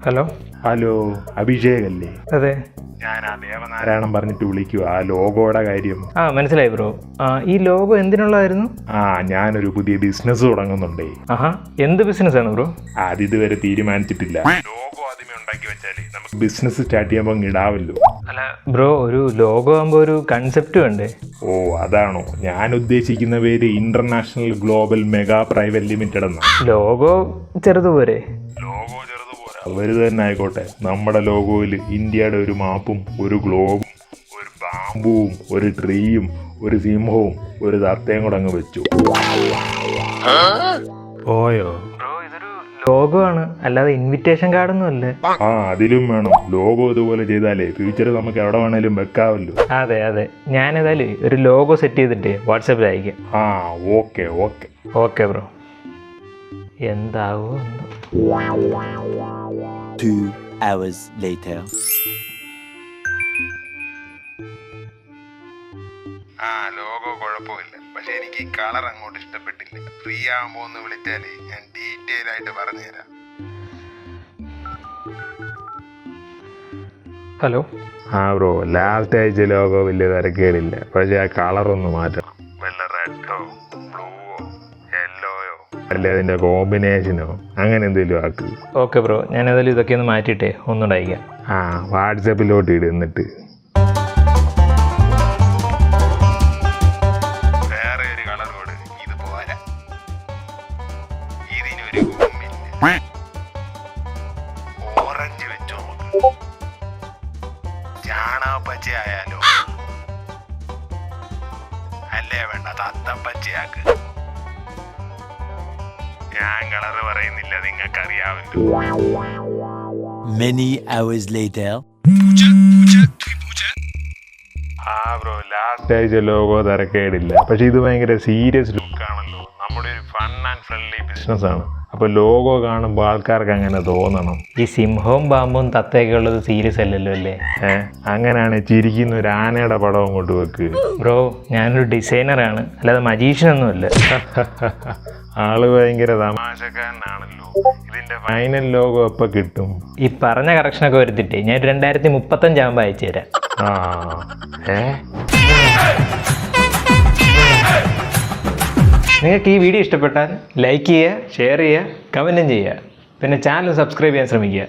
Hello hello, Abhishek അല്ലേ? അതെ, ഞാൻ ആ ദേവനാരായണം പറഞ്ഞിട്ട് വിളിക്കുക. ആ ലോഗോയുടെ കാര്യം. മനസ്സിലായി ബ്രോ. ഈ ലോഗോ എന്തിനുള്ളതായിരുന്നു? ഞാനൊരു പുതിയ ബിസിനസ് തുടങ്ങുന്നുണ്ടേ. എന്ത് ബിസിനസ്സാണ് ബ്രോ? അതിതുവരെ തീരുമാനിച്ചിട്ടില്ല. ലോഗോ ആദ്യമേ ഉണ്ടാക്കി വെച്ചാലേ നമുക്ക് ബിസിനസ് സ്റ്റാർട്ട് ചെയ്യുമ്പോൾ ഇടാവല്ലോ. അല്ല ബ്രോ, ഒരു ലോഗോ ആകുമ്പോൾ ഒരു കൺസെപ്റ്റ് വേണ്ടേ? ഓ, അതാണോ? ഞാൻ ഉദ്ദേശിക്കുന്ന പേര് international global mega private limited എന്നാണ്. ലോഗോ ചെറുതുപോരെ? ലോഗോ ചെറുതുപോരാ, വലുത് തന്നെ ആയിക്കോട്ടെ. നമ്മുടെ ലോഗോയിൽ ഇന്ത്യയുടെ ഒരു മാപ്പും ഒരു ഗ്ലോബും ഒരു ബാമ്പുവും ഒരു ട്രീയും ഒരു സിംഹവും ഒരു തത്തയും കൂടെ അങ്ങ് വെച്ചു. ഓയോ ബ്രോ, ഇതൊരു ലോഗോ ആണ്, അല്ലാതെ ഇൻവിറ്റേഷൻ കാർഡൊന്നും അല്ലേ? അതിലും വേണം. ലോഗോ ഇതുപോലെ ചെയ്താലേ ഫ്യൂച്ചറിൽ നമുക്ക് എവിടെ വേണേലും വെക്കാമല്ലോ. അതെ അതെ, ഞാൻ ഏതായാലും ഒരു ലോഗോ സെറ്റ് ചെയ്തിട്ട് വാട്സാപ്പിൽ അയക്കാം. Okay okay okay bro. എന്താവോ 2 hours later. ലോഗോ കുഴപ്പമില്ല, പക്ഷെ എനിക്ക് ഈ കളർ അങ്ങോട്ട് ഇഷ്ടപ്പെട്ടില്ല. ഫ്രീ ആകുമ്പോ ഒന്ന് വിളിച്ചാലേ ഞാൻ ഡീറ്റെയിൽ ആയിട്ട് പറഞ്ഞുതരാം. ഹലോ. ബ്രോ, ലാസ്റ്റ് ആഴ്ച ലോഗോ വലിയ തിരക്കേടില്ല, പക്ഷെ ആ കളർ ഒന്ന് മാറ്റണം. വല്ല റെഡോ ബ്ലൂവോ യെല്ലോയോ അല്ലെ അതിന്റെ കോമ്പിനേഷനോ അങ്ങനെ എന്തെങ്കിലും ആക്ക്. ഓക്കെ ബ്രോ, ഞാൻ ഏതായാലും ഇതൊക്കെ ഒന്ന് മാറ്റിയിട്ടേ ഒന്നുകൂടെ അയക്കാം. വാട്സാപ്പിലോട്ട് ഇടുന്നിട്ട് വേറെ ഒരു കളർ കോഡ്. ഇത് പോരാ, ഇതിനൊരു ഗുമ്മില്ല. ഓറഞ്ച് വെച്ചോ നമുക്ക്. ചാണകപ്പച്ചയായാലോ? അല്ലേ വേണ്ട, തത്തപ്പച്ചയാക്ക്. ഞാൻ കളറ് പറയുന്നില്ല, നിങ്ങൾക്കറിയാമല്ലോ. Many hours later. Bro, last ആഴ്ച ലോഗോ തിരക്കേടില്ല, പക്ഷെ ഇത് ഭയങ്കര സീരിയസ് ലുക്കാണല്ലോ. നമ്മുടെ ഒരു ഫൺ ആൻഡ് ഫ്രണ്ട്ലി ബിസിനസ് ആണ്. അപ്പോൾ ലോഗോ കാണുമ്പോൾ ആൾക്കാർക്ക് അങ്ങനെ തോന്നണം. ഈ സിംഹവും പാമ്പും തത്തയൊക്കെ ഉള്ളത് സീരിയസ് അല്ലല്ലോ അല്ലേ? അങ്ങനെയാണ് ചിരിക്കുന്ന ഒരു ആനയുടെ പടവും കൊണ്ട് വെക്ക്. ബ്രോ, ഞാനൊരു ഡിസൈനറാണ്, അല്ലാതെ മജീഷ്യനൊന്നുമല്ല. ആള് ഭയങ്കര തമാശക്കാരനാണല്ലോ. ഇതിന്റെ ഫൈനൽ ലോഗോ എപ്പോൾ കിട്ടും? ഈ പറഞ്ഞ കറക്ഷനൊക്കെ വരുത്തിട്ടേ ഞാൻ 2035 ആകുമ്പോൾ അയച്ചു തരാം. നിങ്ങൾക്ക് ഈ വീഡിയോ ഇഷ്ടപ്പെട്ടാൽ ലൈക്ക് ചെയ്യുക, ഷെയർ ചെയ്യുക, കമൻറ്റും ചെയ്യുക. പിന്നെ ചാനൽ സബ്സ്ക്രൈബ് ചെയ്യാൻ ശ്രമിക്കുക.